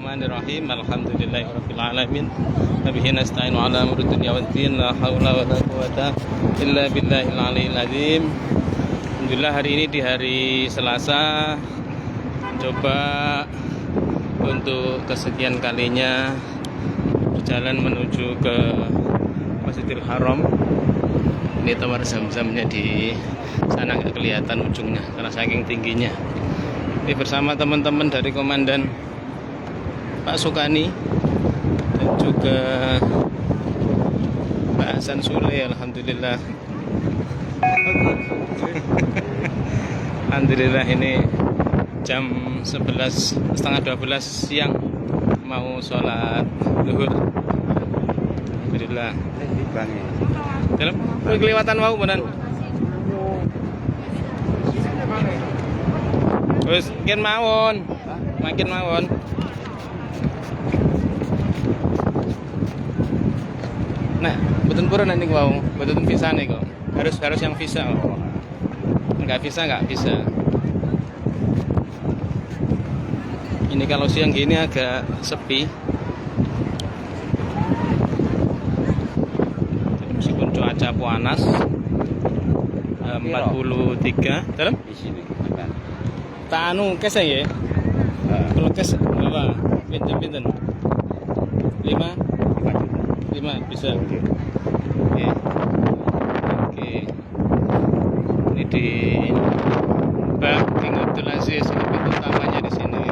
Bismillahirrahmanirrahim. Alhamdulillahirabbil alamin. Wabihi nasta'inu ala umuri dunya waddin. La haula wala quwata illa billahil aliyil azim. Alhamdulillah, hari ini di hari Selasa coba untuk kesekian kalinya berjalan menuju ke Masjidil Haram. Ini tower Zam-Zamnya di sana nggak kelihatan ujungnya karena saking tingginya. Ini bersama teman-teman dari Komandan Pak Sukani dan juga Pak Hasan Sule. Alhamdulillah. Alhamdulillah, ini jam 11, setengah 12 siang mau sholat zuhur. Alhamdulillah. Dalam kelewatan mau benar. Terus makin mawon. Nah, betul pura nanti mau, betul visa nih kok. Harus yang visa. Nggak bisa. Ini kalau siang gini agak sepi. Meskipun cuaca panas 43 dalam Di sini. tak anu kes ya. Kalau kes berapa? Pinten 5 bisa. Oke. Ini di Bak King Abdul Aziz, ini pintu utamanya di sini.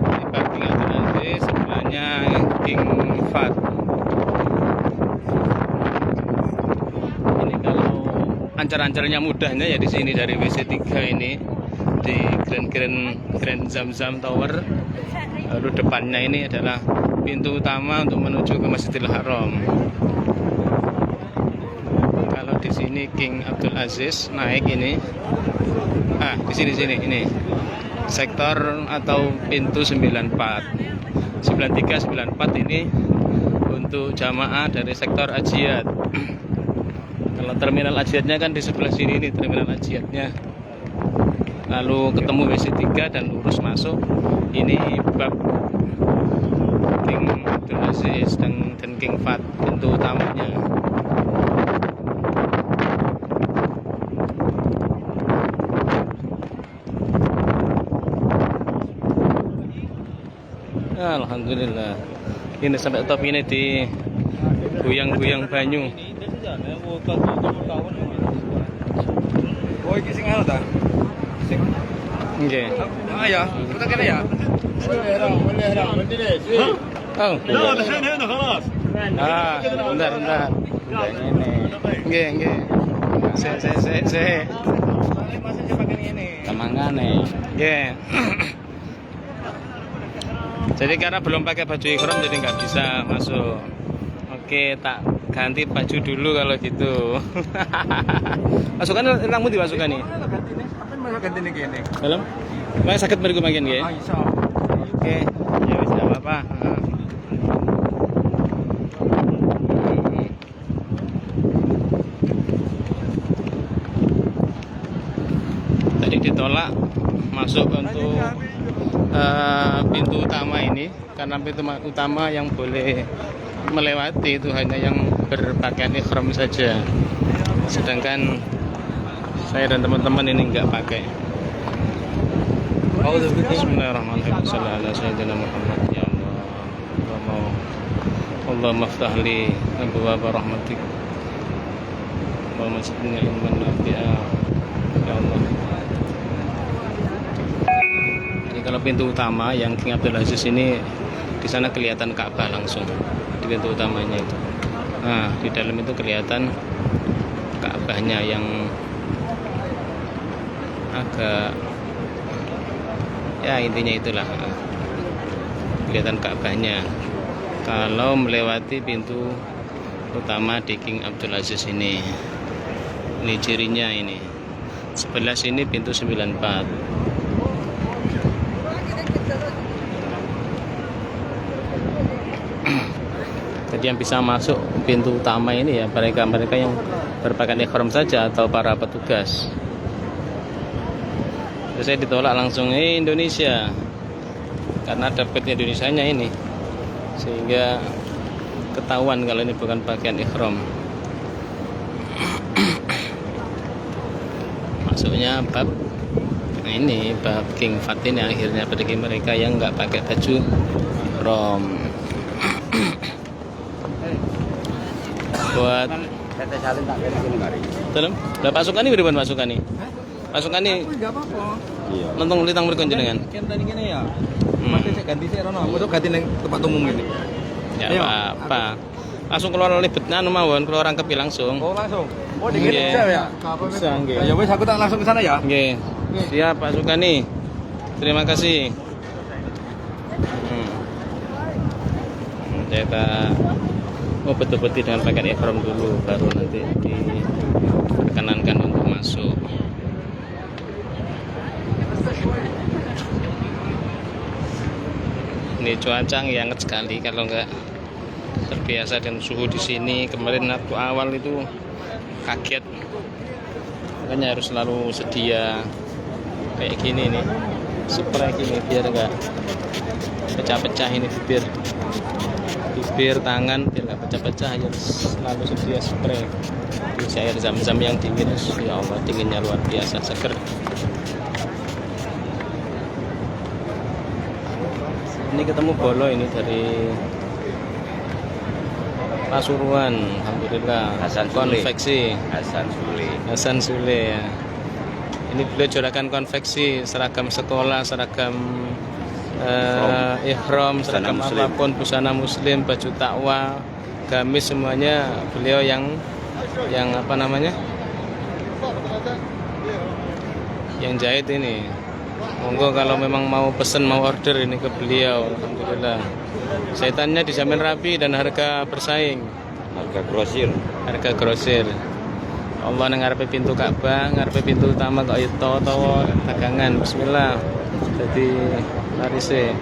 Ini Bak King Abdul Aziz, sebelahnya King Fahd. Ini kalau ancar-ancarnya mudahnya ya di sini dari WC3 ini di Grand Zam-Zam Tower. Lalu depannya ini adalah pintu utama untuk menuju ke Masjidil Haram. Kalau di sini King Abdul Aziz naik ini, di sini ini sektor atau pintu 94, 93, 94 ini untuk jamaah dari sektor Ajiat. Kalau terminal Ajiatnya kan di sebelah sini, ini terminal Ajiatnya. Lalu ketemu WC3 dan lurus masuk. Ini bab King Abdul Aziz dan King Fahd, pintu utamanya. Alhamdulillah. Ini sampai top ini di goyang-goyang banyu. Oh, ini sing anu ta? Sing. Nggih. Ya, kita kene ya. Oh. لا دحين هنا خلاص. Bentar. Nggih. Se. Temangane. Nggih. Jadi karena belum pakai baju ihram jadi nggak bisa masuk. Oke, tak ganti baju dulu kalau gitu. Masukan nang ndi masukan nih? Apa mau ganti nih kene? Dalam? Mas sakit mriku mangken nggih. Iso. Oke, ya wis enggak apa-apa. Tadi ditolak masuk untuk pintu utama ini karena pintu utama yang boleh melewati itu hanya yang berpakaian ihram saja. Sedangkan saya dan teman-teman ini nggak pakai. Bismillahirrahmanirrahim. Shallallahu ala sayyidina Muhammad. Ya Allah. Allahumma ftah li abwaaba rahmatik. Allahumma zidni ilman nafi'a. Ya Allah. Jadi kalau pintu utama yang King Abdul Aziz ini di sana kelihatan Ka'bah langsung di pintu utamanya itu. Nah, di dalam itu kelihatan Ka'bahnya yang agak, ya intinya itulah, kelihatan Ka'bahnya kalau melewati pintu utama di King Abdul Aziz ini. Ini cirinya ini. Sebelah sini pintu 94. Jadi yang bisa masuk pintu utama ini ya mereka yang berpakaian ihram saja atau para petugas. Terus saya ditolak langsung, Indonesia. karena ada pet Indonesianya ini, sehingga ketahuan kalau ini bukan pakaian ihram. Masuknya bab ini, bab King Fatin yang akhirnya bagi mereka yang nggak pakai baju ihram. Buat dalam lah pasukan ini beriman pasukan ini. Pasukan ini Enggak apa-apa. Iya. nonton litang berikon jenengan. Kan tadi gini ya. Masih saya ganti saya rono. Mau ganti nang tempat umum ini. Ya Ayo, apa. Langsung keluar libetnya mawon, keluar rangkepi langsung. Oh langsung. Oh dingin Iya. bisa ya. Bisa nggih. Ya wes aku tak langsung ke sana ya. Oke. Siap Pak Sukani. Terima kasih. Kita betul-betul dengan pakaian ihram dulu, baru nanti diperkenankan untuk masuk. Ini cuaca hangat sekali, kalau nggak terbiasa dengan suhu di sini. Kemarin waktu awal itu kaget, makanya harus selalu sedia kayak gini nih, spray gini biar nggak pecah-pecah ini bibir tangan, biar nggak pecah-pecah, harus selalu sedia spray. Isi air zam-zam yang dingin, ya Allah dinginnya luar biasa, seger. Ini ketemu bolo ini dari Pasuruan, alhamdulillah. Hasan Sule. Konveksi Hasan Sule. ya. Ini beliau jualan konveksi, seragam sekolah, seragam ihram, seragam Muslim. apapun, busana muslim, baju takwa, gamis, semuanya beliau yang apa namanya, yang jahit ini. Monggo kalau memang mau pesen, mau order ini ke beliau, alhamdulillah. Jahitannya dijamin rapi dan harga bersaing. Harga grosir. Harga grosir. Allah nang ngarepe pintu Ka'bah, ngarepe pintu utama kok itu tawa dagangan. Bismillah. Jadi larise.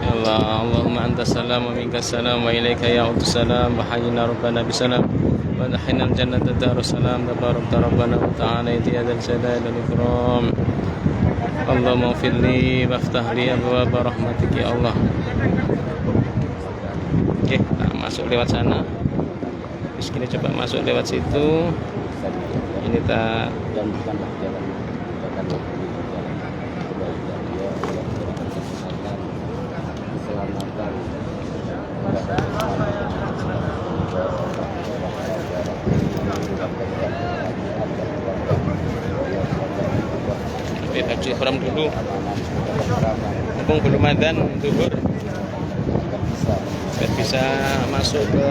Ya Allah, Allahumma antas salam wa minkas salam wa ilaika ya'udus salam wa hayyina rabbana bisalam wa nahina al-jannata darussalam tabarakta rabbana wa ta'ala ya dzal jalali wal ikram. Allahumma firli waftah li abwaaba rahmatik ya Allah. Oke, kita masuk lewat sana. Terus gini coba masuk lewat situ. Ini tak Dan bukanlah jalan keselamatan. pakai baju ihram dulu. Mumpung belum adzan zuhur, biar bisa masuk ke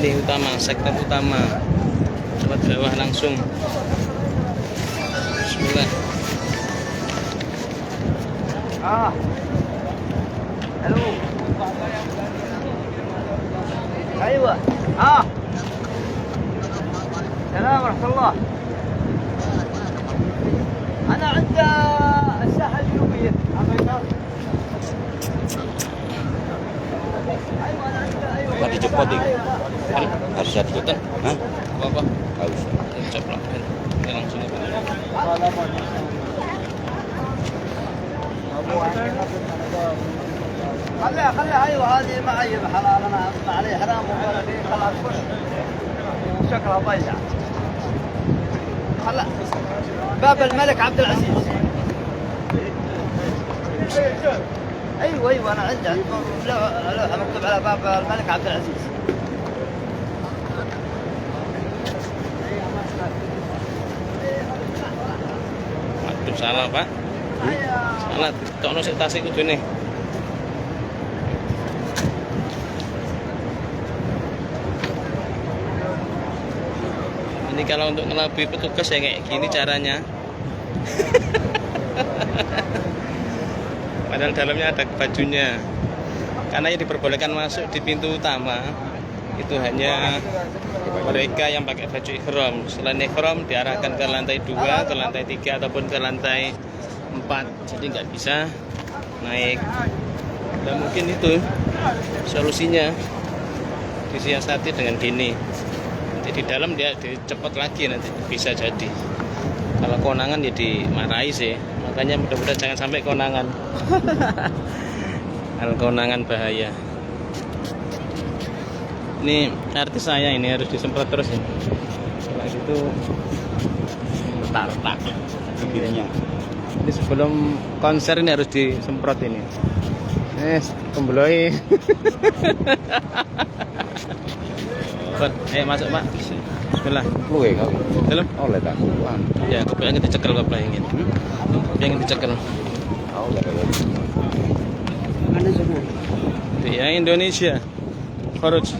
ini utama, sektor utama, tempat bawah langsung. Bismillah. Halo. ايوه سلام ورحمه الله انا عند الساحه الجنوبيه Nggak dijemput ini? Kan harus dijemput. Hah? Apa? Harus. Ceplok. Ini langsung aja. خليها ايوه هذه معي حلال انا ما عليه حرام ولا في خلاص كل وشكلها ضيع خلا باب الملك عبد العزيز ايوه انا عندي لوحه مكتوب على باب الملك عبد العزيز Aduh, salah Pak. Salah, tokno sik tas iku kudune. Ini kalau untuk ngelabui petugas ya kayak gini caranya. Padahal dalamnya ada bajunya. Karena yang diperbolehkan masuk di pintu utama itu hanya mereka yang pakai baju ihram. Selain ihram diarahkan ke lantai 2, ke lantai 3 ataupun ke lantai 4. Jadi nggak bisa naik. Dan mungkin itu solusinya disiasati dengan gini. nanti di dalam dia dicepot lagi, nanti bisa jadi. Kalau konangan ya dimarahi sih, makanya mudah-mudahan jangan sampai konangan. Kalau konangan bahaya. Ini artis saya ini harus disemprot terus ya. Setelah itu tartak bibirnya. Ini sebelum konser ini harus disemprot ini. Kembeloi. Masuk Pak. Bismillah. Luwe kau. Dalam. Oleh tak. Ya, aku pengen dicekel kau pengen. Pengen dicekel. Oleh. Mana semua? Ya Indonesia. Kharuj.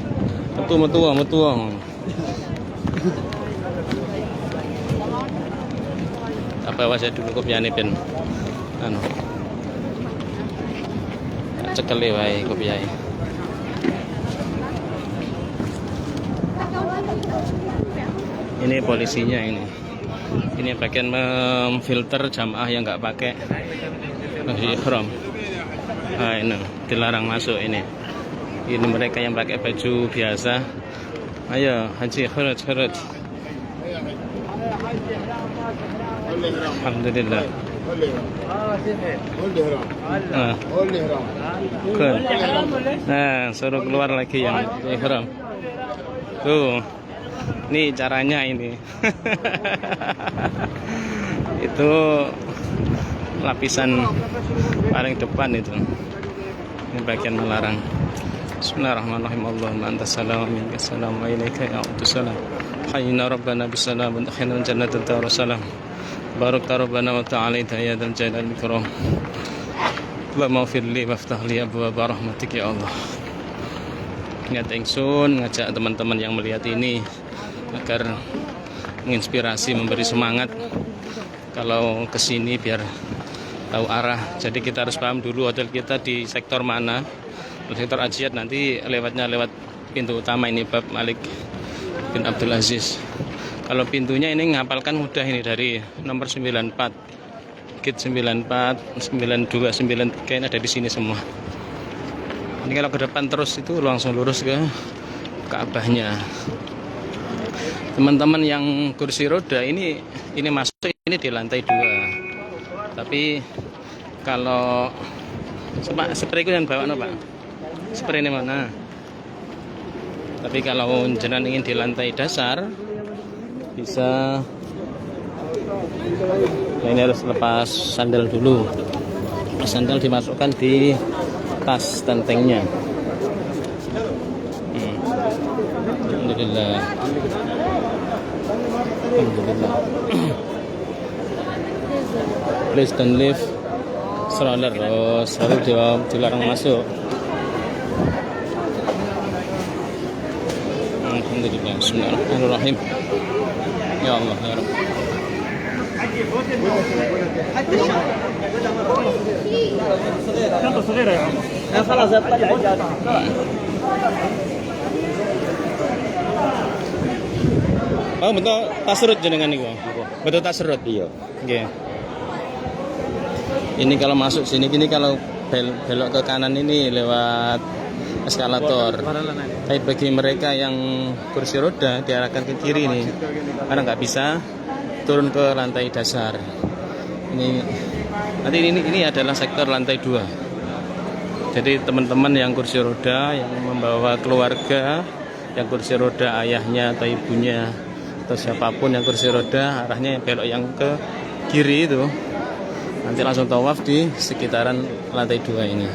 Metua. Apa saya dulu kopiane ben anu. Cekel wae kopiane. Ini polisinya ini. Ini bagian memfilter jamaah yang nggak pakai ihram. Nah, ini dilarang masuk ini. Ini mereka yang pakai baju biasa. Ayo, haji khuruj. Alhamdulillah. Nah, suruh keluar lagi yang ihram. Tuh. Ini caranya ini. Itu lapisan paling depan itu. Ini bagian melarang. Bismillahirrahmanirrahim. Allahumma antas salam wa minkas salam wa ilaika ya'udus salam. Hayyina rabbana bisalam wa dakhilna jannata darussalam. Barak rabbana wa ta'alaita ya dzal jalali wal ikram. Allahumma ighfir li waftah li abwaaba rahmatik ya Allah. Ingat ingsun ngajak teman-teman yang melihat ini agar menginspirasi, memberi semangat kalau kesini biar tahu arah. Jadi kita harus paham dulu hotel kita di sektor mana. Sektor Ajiat, nanti lewatnya lewat pintu utama ini Bab Malik bin Abdul Aziz. Kalau pintunya ini ngapalkan mudah ini dari nomor 94, gate 94, 92, 93 ini ada di sini semua. Ini kalau ke depan terus itu langsung lurus ke Ka'bahnya. Teman-teman yang kursi roda ini masuk ini di lantai 2. Tapi kalau spray yang bawa no, Pak? Spray ini mana? Tapi kalau jenengan ingin di lantai dasar bisa. Nah, ini harus lepas sandal dulu. Sandal dimasukkan di tas tentengnya. Alhamdulillah. Please don't leave stroller. Selalu dilarang masuk. Alhamdulillah. Bismillahirrahmanirrahim. Ya Allah ya Rabb. Oh betul tasrut jenengan niku. Betul tasrut. Iya. Nggih. Ini kalau masuk sini gini, kalau belok ke kanan ini lewat eskalator. Tapi bagi mereka yang kursi roda diarahkan ke kiri nih, karena nggak bisa turun ke lantai dasar. Ini adalah sektor lantai 2. Jadi teman-teman yang kursi roda yang membawa keluarga, yang kursi roda ayahnya atau ibunya atau siapapun yang kursi roda, arahnya belok yang ke kiri itu, nanti langsung tawaf di sekitaran lantai 2 ini.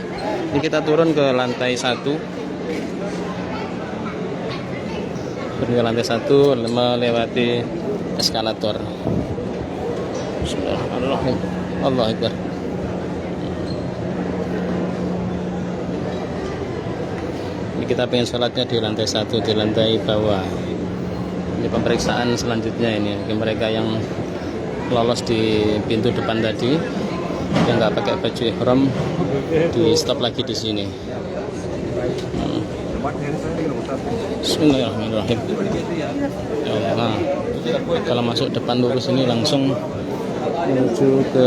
Ini kita turun ke lantai 1. Turun ke lantai 1 melewati eskalator. Bismillahirrahmanirrahim. Allahu Akbar. Ini kita pengen sholatnya di lantai 1, di lantai bawah. Ini pemeriksaan selanjutnya ini. Bagi mereka yang lolos di pintu depan tadi, yang nggak pakai baju ihram, di stop lagi di sini. Bismillahirrahmanirrahim. Ya Allah. Kalau masuk depan lurus ini langsung menuju ke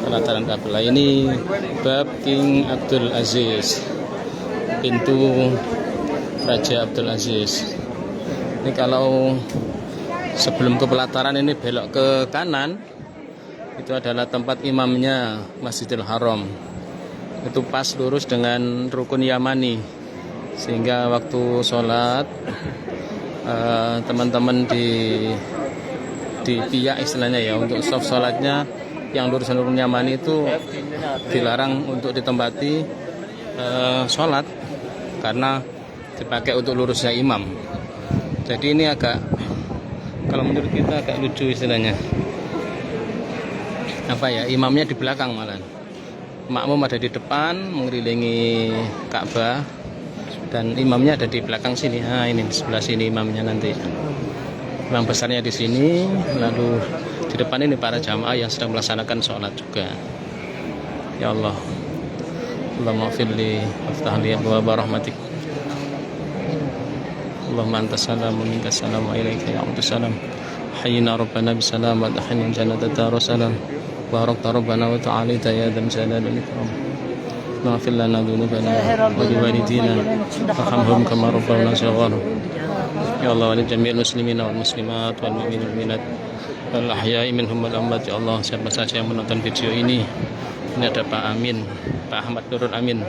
pelataran Ka'bah. Ini Bab King Abdul Aziz, pintu Raja Abdul Aziz. Ini kalau sebelum ke pelataran ini belok ke kanan, itu adalah tempat imamnya Masjidil Haram. Itu pas lurus dengan rukun Yamani, sehingga waktu sholat teman-teman di pihak istilahnya ya, untuk soft sholatnya yang lurusan rukun Yamani itu dilarang untuk ditempati sholat karena dipakai untuk lurusnya imam. Jadi ini agak, kalau menurut kita agak lucu istilahnya. Apa ya, imamnya di belakang malah. Makmum ada di depan mengelilingi Ka'bah dan imamnya ada di belakang sini. Nah, ini di sebelah sini imamnya nanti. Imam besarnya di sini, lalu di depan ini para jamaah yang sedang melaksanakan sholat juga. Ya Allah, Allahumma firli waftah li abwaaba rahmatik. Allahumma antas salam wa minkas salam wa ilaika ya'udus salam. Hayyina rabbana bisalam wa tahinin jannata darussalam. Barakta rabbana wa ta'alita ya dzal jalali wal ikram. Maghfir lana dzunubana wa liwalidina warhamhum kama rabbawna shaghara. Ya Allah, wa li jami'il muslimina wal muslimat wal mu'minin wal mu'minat wal ahya'i minhum wal amwat. Ya Allah, siapa saja yang menonton video ini ada Pak Amin, Pak Ahmad Nurul Amin,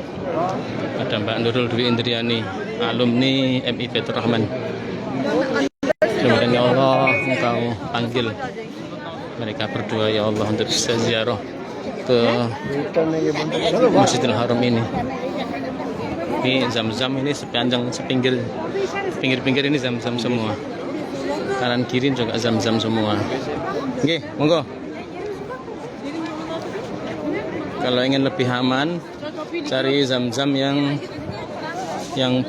ada Mbak Nurul Dwi Indriani, alumni MI Baitur Rahman. Kemudian ya Allah, Engkau panggil mereka berdua ya Allah untuk ziarah ke Masjidil Haram ini. Ini zam-zam ini sepanjang pinggir-pinggir ini zam-zam semua. Kanan kiri juga zam-zam semua. Oke, monggo. Kalau ingin lebih aman, cari zam-zam yang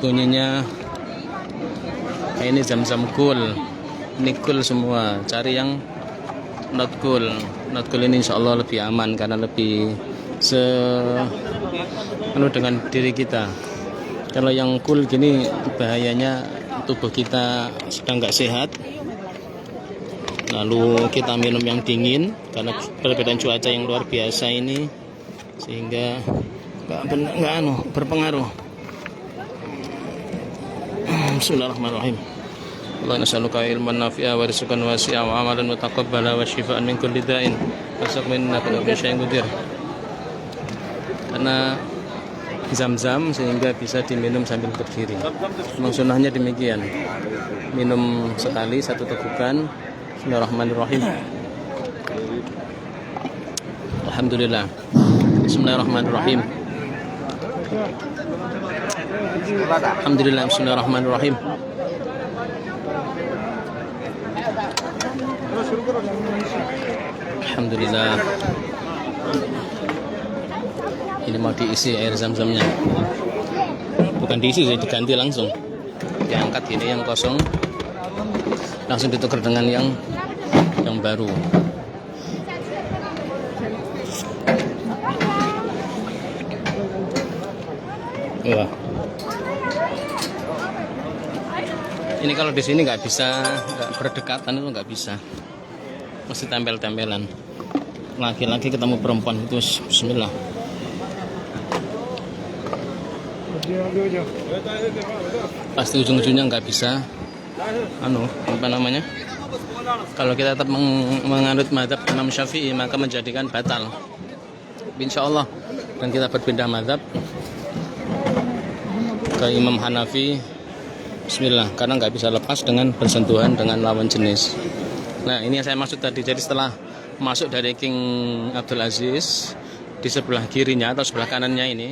bunyinya ini zam-zam cool. Ini cool semua. Cari yang not cool. Not cool ini insya Allah lebih aman karena lebih dengan diri kita. Kalau yang cool gini bahayanya tubuh kita sedang nggak sehat. Lalu kita minum yang dingin karena perbedaan cuaca yang luar biasa ini, sehingga nggak berpengaruh. Bismillahirrahmanirrahim. Allahumma nas'aluka ilman nafi'a wa rizqan wasi'a wa amalan mutaqabbala wa shifaa'an min kulli da'in wa saqmin min syai'in qadir. Karena zam-zam sehingga bisa diminum sambil berdiri. Memang sunnahnya demikian. Minum sekali satu tegukan. Bismillahirrahmanirrahim. Alhamdulillah. Bismillahirrahmanirrahim. Alhamdulillah. Bismillahirrahmanirrahim. Alhamdulillah. Ini mau diisi air zam-zamnya. Bukan diisi, diganti langsung. Diangkat ini yang kosong, langsung ditukar dengan yang baru. Wah. Ini kalau di sini nggak bisa, nggak berdekatan itu nggak bisa. Mesti tempel-tempelan. Laki-laki ketemu perempuan itu bismillah. Pasti ujung-ujungnya nggak bisa. Apa namanya? Kalau kita tetap menganut mazhab Imam Syafi'i maka menjadikan batal. Insya Allah. Dan kita berpindah mazhab ke Imam Hanafi. Bismillah, karena nggak bisa lepas dengan bersentuhan dengan lawan jenis. Nah, ini yang saya maksud tadi. Jadi setelah masuk dari King Abdul Aziz, di sebelah kirinya atau sebelah kanannya ini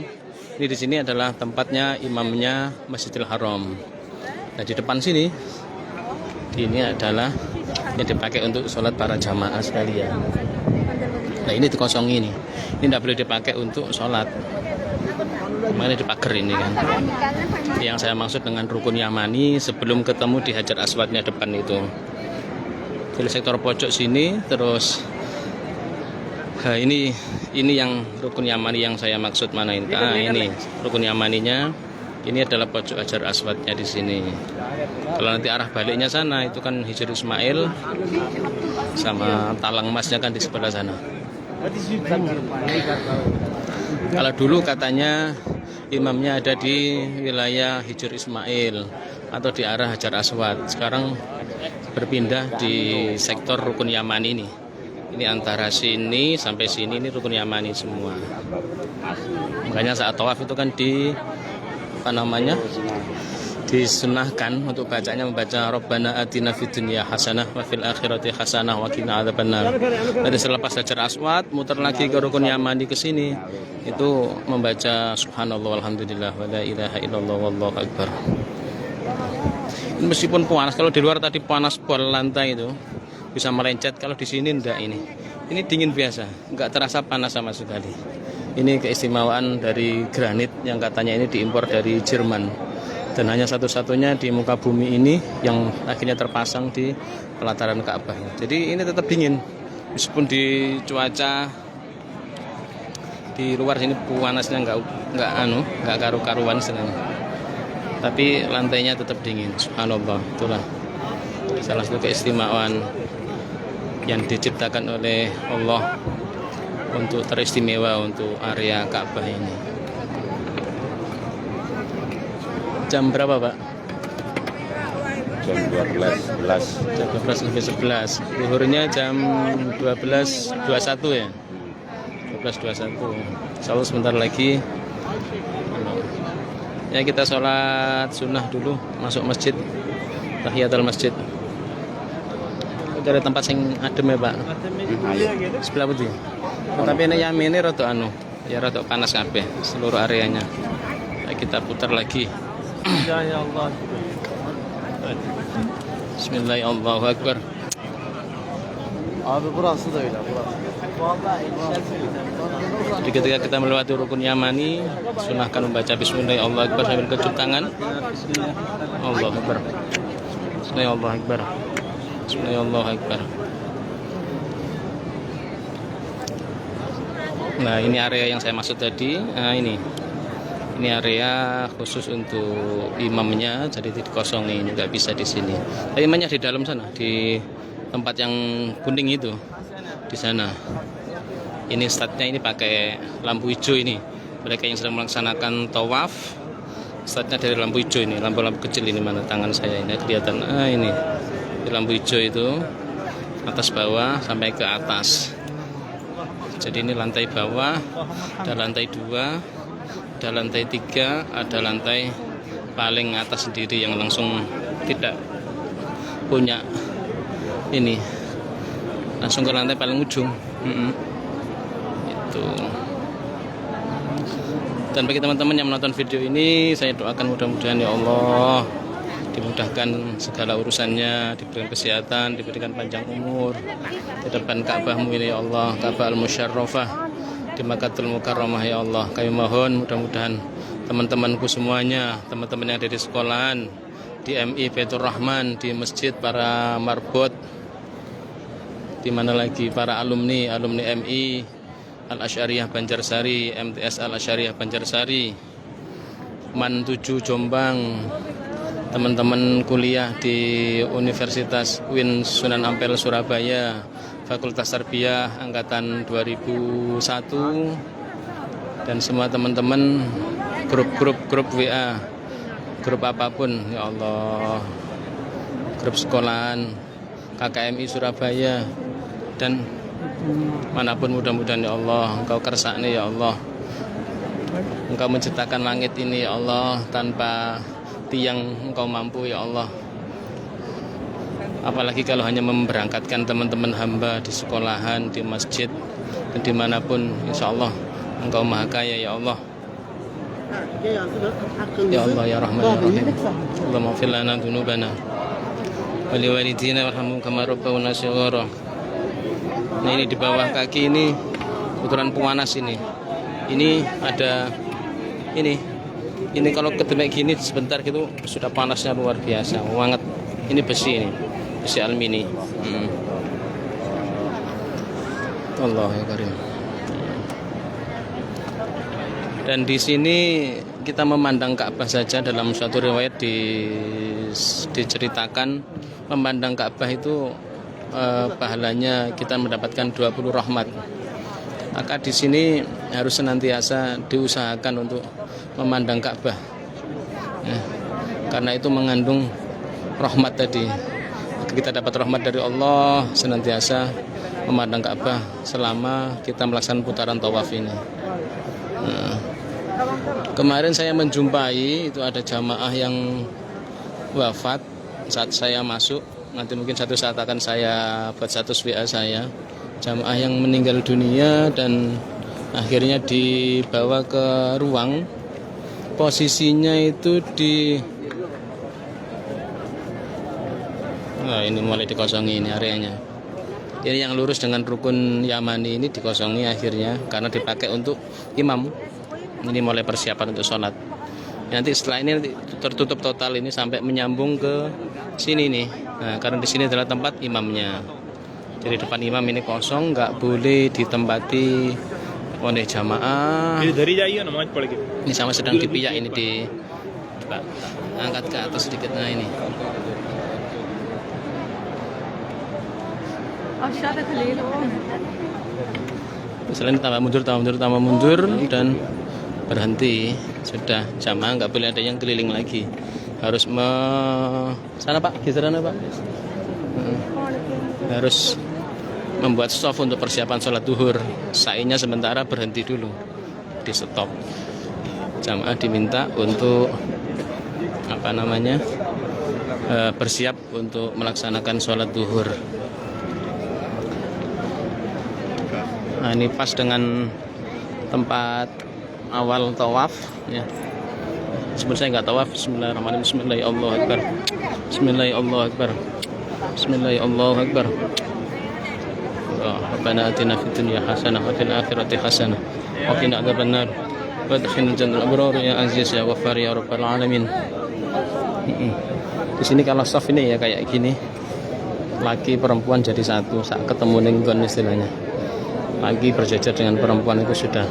di sini adalah tempatnya imamnya Masjidil Haram. Nah, di depan sini ini adalah yang dipakai untuk sholat para jamaah sekalian. Nah, ini dikosong ini tidak boleh dipakai untuk sholat. Mana dipagar ini kan. Yang saya maksud dengan rukun Yamani sebelum ketemu di Hajar Aswadnya depan itu. Dari sektor pojok sini terus ini yang rukun Yamani yang saya maksud mana ini? Ini rukun Yamaninya. Ini adalah pojok Hajar Aswadnya di sini. Kalau nanti arah baliknya sana itu kan Hijr Ismail sama talang emasnya kan di sebelah sana. Kalau dulu katanya imamnya ada di wilayah Hijr Ismail atau di arah Hajar Aswad. Sekarang berpindah di sektor Rukun Yamani ini. Ini antara sini sampai sini ini Rukun Yamani semua. Makanya saat tawaf itu kan disunahkan untuk bacanya membaca Rabbana atina fid dunya hasanah wa fil akhirati hasanah wa qina adzabannar. Nanti selepas Hajar Aswad muter lagi ke Rukun Yamani ke sini itu membaca subhanallah walhamdulillah wa la ilaha illallah wallahu akbar. Meskipun panas, kalau di luar tadi panas pol lantai itu bisa melencet, kalau di sini enggak ini. Ini dingin biasa, enggak terasa panas sama sekali. Ini keistimewaan dari granit yang katanya ini diimpor dari Jerman. Dan hanya satu-satunya di muka bumi ini yang akhirnya terpasang di pelataran Ka'bah. Jadi ini tetap dingin, meskipun di cuaca di luar sini panasnya nggak karu-karuan sebenarnya. Tapi lantainya tetap dingin. Subhanallah, itulah salah satu keistimewaan yang diciptakan oleh Allah untuk teristimewa untuk area Ka'bah ini. Jam berapa, Pak? Jam 12.11. Jam 12.11. Zuhurnya jam 12.21 ya. 12.21. Insyaallah sebentar lagi. Ya kita sholat sunnah dulu, masuk masjid, tahiyatul masjid. Dari tempat sing adem ya, Pak. Sebelah putih. Tapi ini Yamin ini rada ya rada panas kabeh seluruh areanya. Kita putar lagi. Bismillahirrahmanirrahim. Abi burası da öyle, burası. Jadi ketika kita melewati Rukun Yamani, sunahkan membaca Bismillahirrahmanirrahim sambil kecup tangan. Allahu Akbar. Bismillahirrahmanirrahim. Bismillahirrahmanirrahim. Nah, ini area yang saya maksud tadi. Nah, ini area khusus untuk imamnya, jadi tidak kosong ini, nggak bisa di sini. Tapi imamnya di dalam sana, di tempat yang kuning itu, di sana. Ini statnya ini pakai lampu hijau ini. Mereka yang sedang melaksanakan tawaf, statnya dari lampu hijau ini, lampu-lampu kecil ini mana tangan saya ini kelihatan. Ini di lampu hijau itu atas bawah sampai ke atas. Jadi ini lantai bawah, ada lantai 2. Ada lantai 3, ada lantai paling atas sendiri yang langsung tidak punya ini, langsung ke lantai paling ujung. Itu. Dan bagi teman-teman yang menonton video ini, saya doakan mudah-mudahan ya Allah dimudahkan segala urusannya, diberikan kesehatan, diberikan panjang umur di depan Ka'bahmu ini ya Allah, Ka'bah al-Musyarrafah di Makkatul Mukarramah ya Allah. Kami mohon mudah-mudahan teman-temanku semuanya, teman-teman yang ada di sekolahan, di MI Baitur Rahman, di masjid para marbot, di mana lagi para alumni MI Al-Asy'ariyah Banjarsari, MTS Al-Asy'ariyah Banjarsari, MAN 7 Jombang, teman-teman kuliah di Universitas UIN Sunan Ampel Surabaya, Fakultas Tarbiyah Angkatan 2001, dan semua teman-teman grup WA, grup apapun ya Allah, grup sekolahan KKMI Surabaya dan manapun, mudah-mudahan ya Allah Engkau kersakne ya Allah, Engkau menciptakan langit ini ya Allah tanpa tiang Engkau mampu ya Allah. Apalagi kalau hanya memberangkatkan teman-teman hamba di sekolahan, di masjid, dan dimanapun, insya Allah Engkau maha kaya ya Allah. Ya Allah ya Rahman ya Rahim. Allahumma ighfir lana dzunubana wa liwalidina warhamhum kama rabbawna shighara. Nah, ini di bawah kaki ini kebetulan panas ini. Ini ada ini kalau kedemek gini sebentar gitu sudah panasnya luar biasa, banget. Ini besi alumini. Allah ya Karim. Dan di sini kita memandang Ka'bah saja, dalam suatu riwayat diceritakan memandang Ka'bah itu pahalanya kita mendapatkan 20 rahmat. Maka di sini harus senantiasa diusahakan untuk memandang Ka'bah. Ya, karena itu mengandung rahmat tadi. Kita dapat rahmat dari Allah senantiasa memandang Ka'bah selama kita melaksanakan putaran tawaf ini. Nah, kemarin saya menjumpai itu ada jamaah yang wafat saat saya masuk. Nanti mungkin satu saat akan saya buat status WA saya. Jamaah yang meninggal dunia dan akhirnya dibawa ke ruang. Posisinya itu di ini mulai dikosongi ini areanya. Jadi yang lurus dengan rukun Yamani ini dikosongi akhirnya karena dipakai untuk imam. Ini mulai persiapan untuk sholat. Nanti setelah ini nanti tertutup total ini sampai menyambung ke sini nih. Nah, karena di sini adalah tempat imamnya. Jadi depan imam ini kosong, nggak boleh ditempati oleh jamaah. Ini sama sedang dipiyak ini Pak, angkat ke atas sedikit. Nah ini. Selain tambah mundur dan berhenti. Sudah jamaah nggak boleh ada yang keliling lagi. Harus sana Pak, geseran Pak. Harus membuat stop untuk persiapan sholat duhur. Sa'inya sementara berhenti dulu, di stop. Jamaah diminta untuk bersiap untuk melaksanakan sholat duhur. Nah ini pas dengan tempat awal tawaf ya. Sebenarnya saya nggak tawaf. Bismillahirrahmanirrahim. Bismillahirrahmanirrahim. Bismillahirrahmanirrahim. Bismillahirrahmanirrahim. Rabbana atina fid dunya hasanah wa fil akhirati hasanah wa qina adzabannar wa adkhilna jannal abrar ya aziz ya ghaffar ya rabbal alamin. Di sini kalau saf ini ya kayak gini. Laki perempuan jadi satu, saat ketemu nenggon istilahnya. Laki berjajar dengan perempuan itu sudah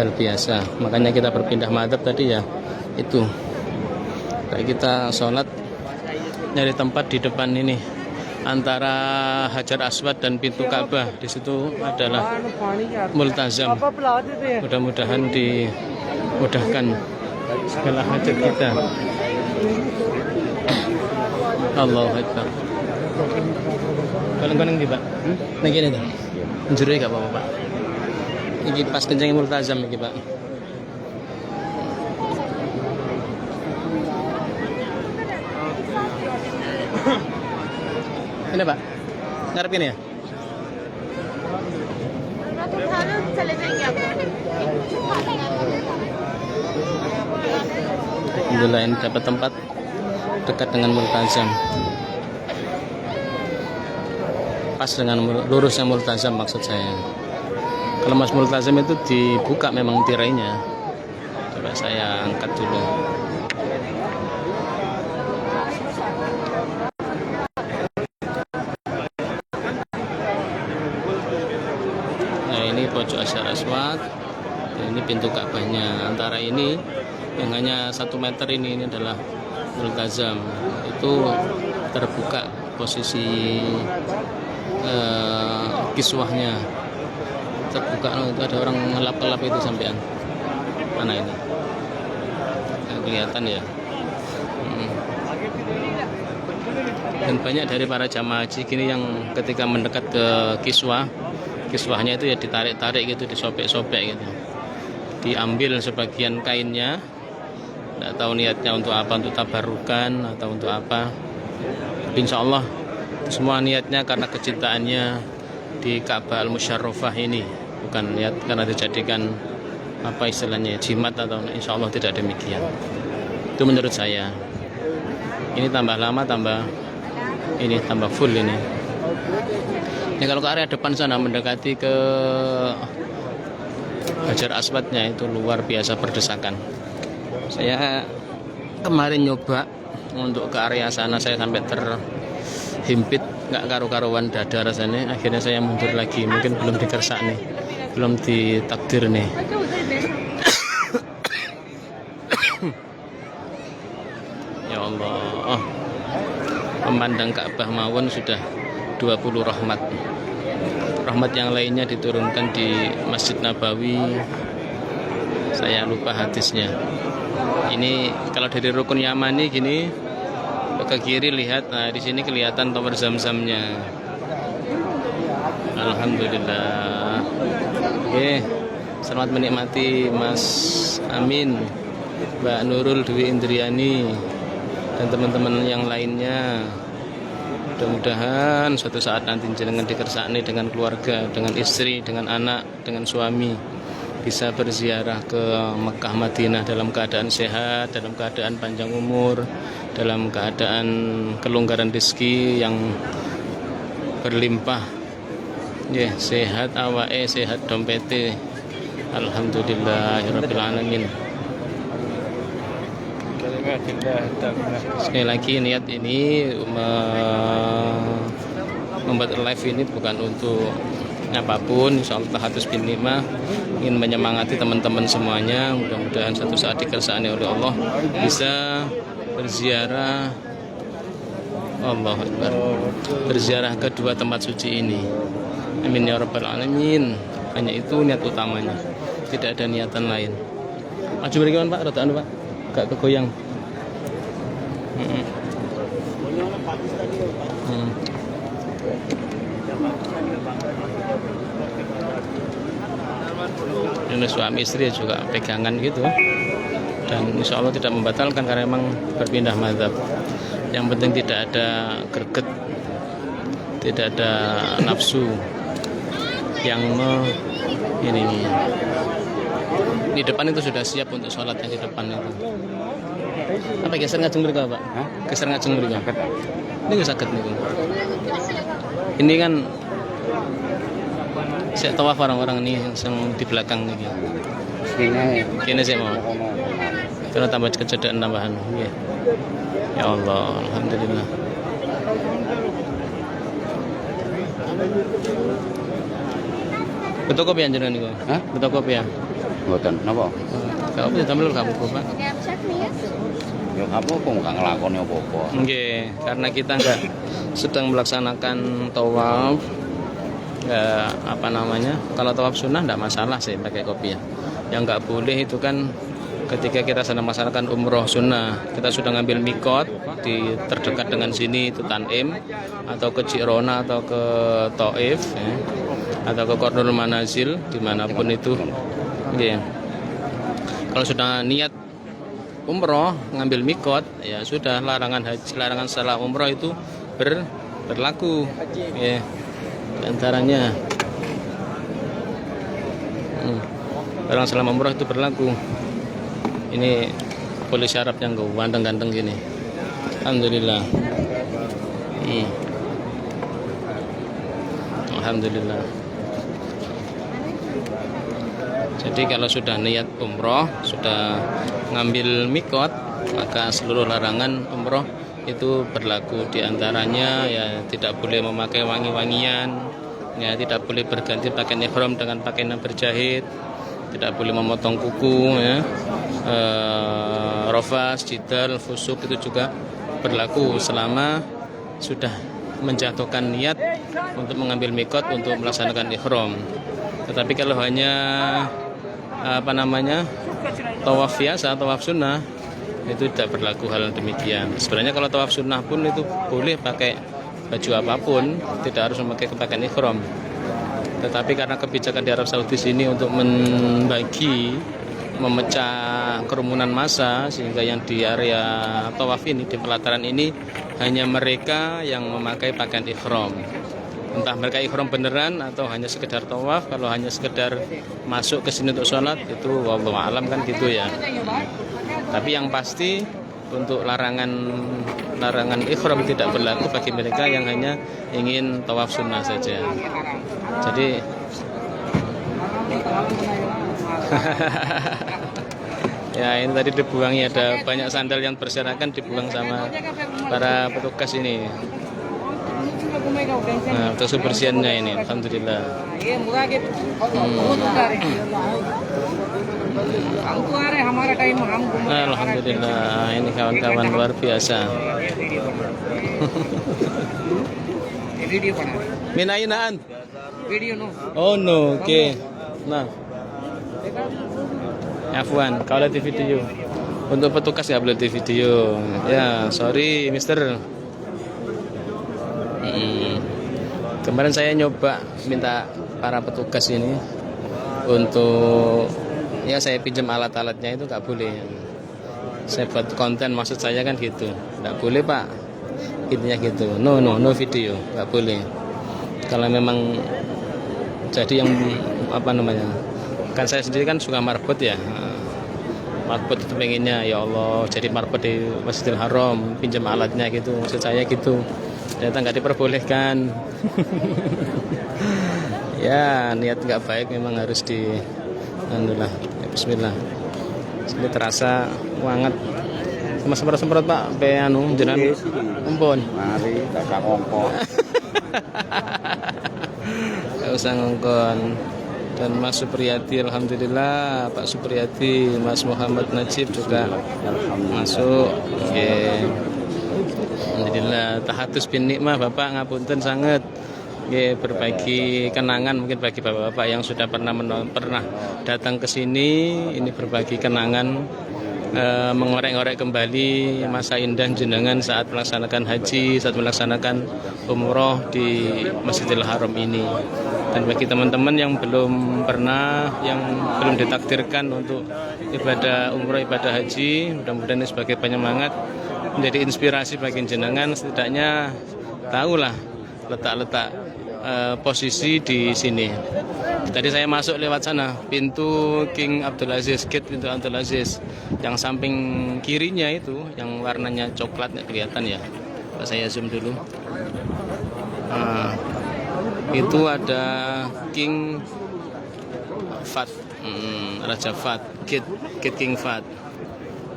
hal biasa. Makanya kita berpindah madzhab tadi ya itu. Kayak kita sholat nyari tempat di depan ini antara Hajar Aswad dan pintu Ka'bah. Di situ adalah multazam. Mudah-mudahan dimudahkan segala hajat kita. Allahu Akbar. Kaleng-kaleng di Pak. Nah gini tuh. Njuri gak apa-apa Pak. Ini pas kencang multazam ini Pak. Ini Pak. Ngarep ini ya? Alhamdulillah ini dapat tempat dekat dengan multazam. Pas dengan lurusnya multazam maksud saya. Kalau mas multazam itu dibuka memang tirainya. Coba saya angkat dulu. Nah ini pojok Hajar Aswad. Ini pintu Ka'bahnya. Antara ini yang hanya 1 meter ini adalah multazam. Itu terbuka posisi kiswahnya terbuka. Itu ada orang ngelap-ngelap itu sampean. Mana ini? Nggak kelihatan ya. Dan banyak dari para jamaah haji kini yang ketika mendekat ke kiswahnya itu ya ditarik-tarik gitu, disobek-sobek gitu. Diambil sebagian kainnya. Nggak tahu niatnya untuk apa, untuk tabarukan atau untuk apa. Insya Allah semua niatnya karena kecintaannya di Ka'bah Al-Musyarrafah ini, bukan niat karena dijadikan apa istilahnya jimat atau insya Allah tidak demikian. Itu menurut saya. Ini tambah lama tambah full ini. Ini kalau ke area depan sana mendekati ke Hajar Aswadnya itu luar biasa berdesakan. Saya kemarin nyoba untuk ke area sana, saya sampai terhimpit, nggak karu-karuan dada rasanya. Akhirnya saya mundur lagi, mungkin belum dikersak nih, belum ditakdir nih. Ya Allah, memandang Ka'bah mawon sudah 20 rahmat. Rahmat yang lainnya diturunkan di Masjid Nabawi, Saya lupa hadisnya. Ini kalau dari rukun Yamani gini ke kiri lihat, nah di sini kelihatan tower zam-zamnya. Alhamdulillah. Oke, selamat menikmati Mas Amin, Mbak Nurul Dwi Indriani, dan teman-teman yang lainnya. Mudah-mudahan suatu saat nanti jenengan dikersakni dengan keluarga, dengan istri, dengan anak, dengan suami, bisa berziarah ke Mekah Madinah dalam keadaan sehat, dalam keadaan panjang umur, dalam keadaan kelonggaran rezeki yang berlimpah. Ya, sehat awake, sehat dompete. Alhamdulillahirabbil alamin. Sekali lagi niat ini membuat live ini bukan untuk apapun. Insyaallah Tahatus bin Lima ingin menyemangati teman-teman semuanya. Mudah-mudahan suatu saat dikersakni oleh Allah bisa berziarah, Allahu Akbar, berziarah ke dua tempat suci ini. Amin ya rabbal alamin. Hanya itu niat utamanya, tidak ada niatan lain. Maju berikan Pak, rotaan Pak, agak kegoyang. Ini suami istri juga pegangan gitu, dan insya Allah tidak membatalkan karena memang berpindah mazhab. Yang penting tidak ada greget, tidak ada nafsu yang ini di depan itu sudah siap untuk sholat yang di depan itu. Apa geser ngajeng mereka Pak? Geser ngajeng mereka. Ini nggak sakit nih. Ini kan saya tawaf orang-orang ini yang di belakang nih. Kini saya mau. Karena tambah kecedaan tambahan. Ya Allah, alhamdulillah. Betul kopi anjuran niku? Hah? Betul kopi ya? Mboten napa? Kalau bisa tampil kamu Pak. Ya apa kok enggak nglakoni apa-apa. Nggih, karena kita enggak sedang melaksanakan tawaf. Apa namanya? Kalau tawaf sunnah enggak masalah sih pakai kopi ya. Yang enggak boleh itu kan ketika kita sedang melaksanakan umroh sunnah, kita sudah ngambil mikot di terdekat dengan sini itu Tanim atau ke Jirona atau ke Taif ya, atau ke Qardul Manazil dimanapun itu. Yeah. Kalau sudah niat umroh ngambil mikot ya sudah, larangan haji, larangan setelah umroh itu berlaku ya. Antaranya larangan selama umroh itu berlaku. Ini polisi Arab yang ganteng-ganteng gini. Alhamdulillah. Alhamdulillah. Jadi kalau sudah niat umroh, sudah ngambil mikot, maka seluruh larangan umroh itu berlaku. Di antaranya ya tidak boleh memakai wangi-wangian, ya tidak boleh berganti pakaian ihram dengan pakaian yang berjahit, tidak boleh memotong kuku, ya. Rofas, jidal, fusuk itu juga berlaku selama sudah menjatuhkan niat untuk mengambil mikot untuk melaksanakan ihram. Tetapi kalau hanya tawaf biasa, tawaf sunnah, itu tidak berlaku hal demikian. Sebenarnya kalau tawaf sunnah pun itu boleh pakai baju apapun, tidak harus memakai pakaian ihram. Tetapi karena kebijakan di Arab Saudi sini untuk memecah kerumunan massa, sehingga yang di area tawaf ini, di pelataran ini hanya mereka yang memakai pakaian ihram. Entah mereka ihram beneran atau hanya sekedar tawaf. Kalau hanya sekedar masuk ke sini untuk sholat, itu wallahu alam kan gitu ya. Tapi yang pasti untuk larangan ihram tidak berlaku bagi mereka yang hanya ingin tawaf sunnah saja. Jadi ya ini tadi dibuangi, ada banyak sandal yang berserakan dibuang sama para petugas ini. Nah, untuk kebersihannya ini, alhamdulillah. Alhamdulillah, ini kawan-kawan luar biasa. Minainaan? Oh no, oke. Nah. Afwan, kau lihat di video. Untuk petugas nggak boleh di video. Ya, sorry, Mister. Kemarin saya nyoba minta para petugas ini untuk ya saya pinjam alat-alatnya itu nggak boleh. Saya buat konten maksud saya kan gitu, nggak boleh Pak. Intinya gitu, no video, nggak boleh. Kalau memang jadi yang apa namanya, kan saya sendiri kan suka marbot ya. Marbot itu pengennya ya Allah jadi marbot di Masjidil Haram, pinjam alatnya gitu, maksud saya gitu. Ternyata nggak diperbolehkan. Ya niat nggak baik memang harus di alhamdulillah ya, bismillah. Ini terasa banget sama semprot Pak pe anu jenengan umpun Mari kakak ngongkon. nggak usah ngongkon. Dan Mas Supriyadi alhamdulillah, Pak Supriyadi, Mas Muhammad Najib juga masuk. Oke. Alhamdulillah tahatus bin nikmah Bapak ngapunten sangat. Oke, berbagi kenangan mungkin bagi Bapak-bapak yang sudah pernah datang ke sini, ini berbagi kenangan, mengorek-ngorek kembali masa indah jenengan saat melaksanakan haji, saat melaksanakan umroh di Masjidil Haram ini. Dan bagi teman-teman yang belum pernah, yang belum ditakdirkan untuk ibadah umroh, ibadah haji, mudah-mudahan ini sebagai penyemangat, menjadi inspirasi bagi jenengan, setidaknya tahulah letak-letak posisi di sini. Tadi saya masuk lewat sana, pintu King Abdul Aziz, gate pintu Abdul Aziz, yang samping kirinya itu, yang warnanya coklat nggak kelihatan ya. Saya zoom dulu. Nah, itu ada King Fahd, Raja Fahd, gate King Fahd.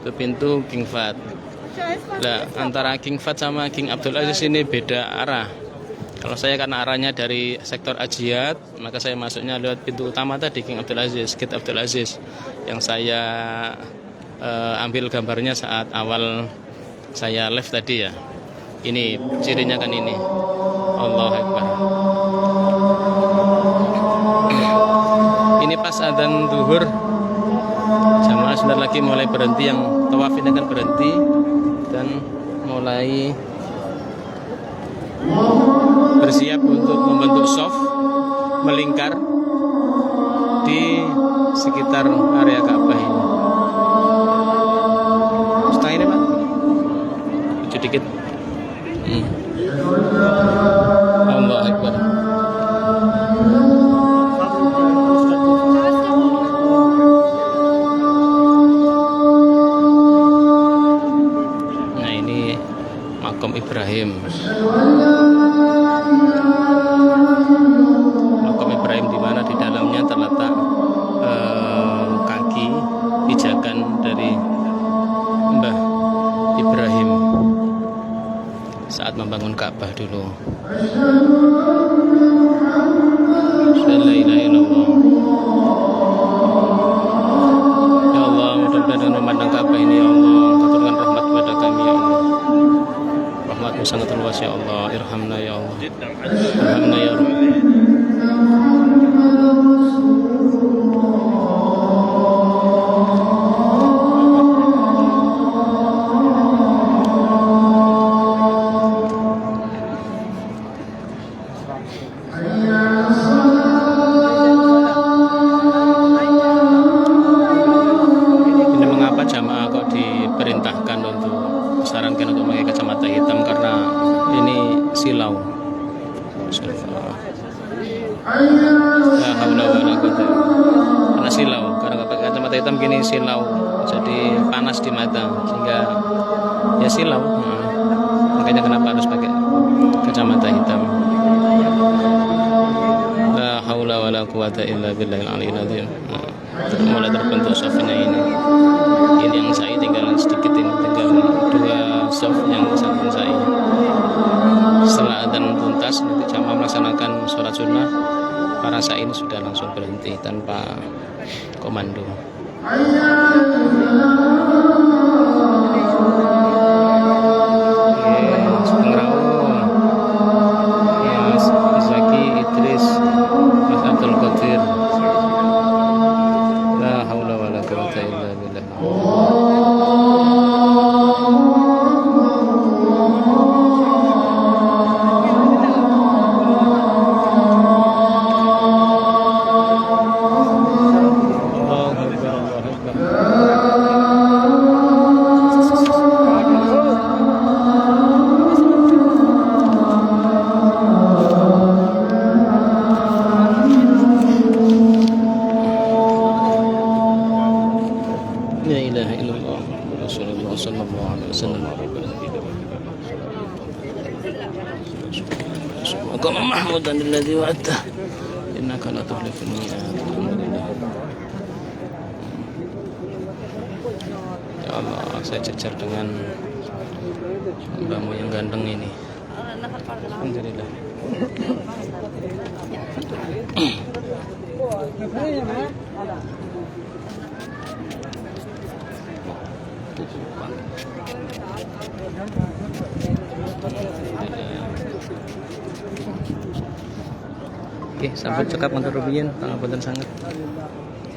Itu pintu King Fahd. Nah, antara King Fahd sama King Abdul Aziz ini beda arah. Kalau saya karena arahnya dari sektor Ajiat, maka saya masuknya lewat pintu utama tadi King Abdul Aziz, gate Abdul Aziz, yang saya ambil gambarnya saat awal saya live tadi ya. Ini cirinya kan ini. Allahu Akbar. Ini pas adzan zuhur, jamaah sebentar lagi mulai berhenti, yang tawaf ini akan berhenti dan mulai bersiap untuk membentuk shaf melingkar di sekitar area Ka'bah ini. Setengah ini Pak, lucu dikit. Allahu Akbar. Nah ini Makom Ibrahim. Makom Ibrahim di mana di dalamnya terletak kaki pijakan dari Mbah Ibrahim saat membangun Ka'bah dulu. La ilaha illallah. Ya Allah, mudah-mudahan dengan memandang Ka'bah ini ya Allah, turunkan rahmat kepada kami ya Allah. Rahmatmu sangat luas ya Allah. Irhamna ya Allah. Irhamna ya Rabb. Ini mengapa jamaah kok diperintahkan untuk disarankan untuk memakai kacamata hitam, karena ini silau. La haula wala quwwata. Karena silau, karena pakai kacamata hitam gini silau, jadi panas di mata sehingga ya silau. Makanya kenapa harus pakai kacamata hitam. La haula wala quwwata illa billahil aliyil azim. Mulai terbentuk safnya ini. Ini yang saya tinggal sedikit, ini tinggal 2 saf yang samping saya. Setelah adzan tuntas nanti jamaah melaksanakan sholat sunnah, para sa'i ini sudah langsung berhenti tanpa komando. Zaki Idris, Mas Abdul Qadir. La haula wala quwwata illa Maqam mahmudan alladzi wa'adta innaka la tukhliful mi'ad. Alhamdulillah. Ya Allah, saya cecer dengan hambamu yang ganteng ini. Alhamdulillah. Oke, sampai cekap untuk rubian, pangapunten sangat.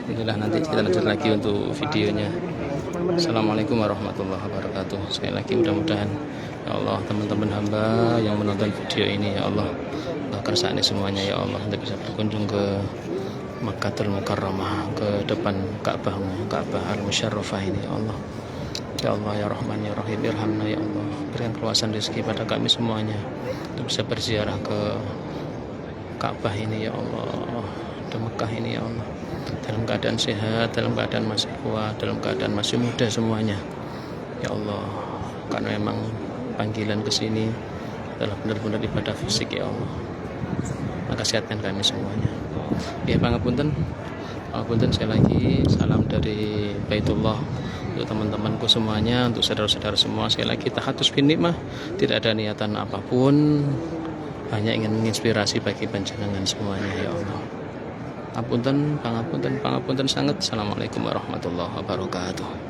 Inilah nanti kita lanjut lagi untuk videonya. Assalamualaikum warahmatullahi wabarakatuh. Sekali lagi mudah-mudahan ya Allah teman-teman hamba yang menonton video ini ya Allah kersane semuanya ya Allah untuk bisa berkunjung ke Makkahul Mukarramah, ke depan Ka'bahmu, Ka'bah al-Musyarrafah ini ya Allah. Ya Allah ya Rahman ya Rahim, irhamna ya Allah. Berikan keluasan rezeki pada kami semuanya untuk bisa berziarah ke Ka'bah ini ya Allah, di Mekah ini ya Allah, dalam keadaan sehat, dalam keadaan masih kuat, dalam keadaan masih muda semuanya ya Allah, karena memang panggilan ke sini adalah benar-benar ibadah fisik ya Allah. Maka sehatkan kami semuanya ya. Pangapunten sekali lagi, salam dari Baitullah untuk teman-temanku semuanya, untuk saudara-saudara semua. Sekali lagi tahatus bin nikmah, tidak ada niatan apapun, hanya ingin menginspirasi bagi panjenengan semuanya ya Allah. Pangapunten sangat. Assalamualaikum warahmatullahi wabarakatuh.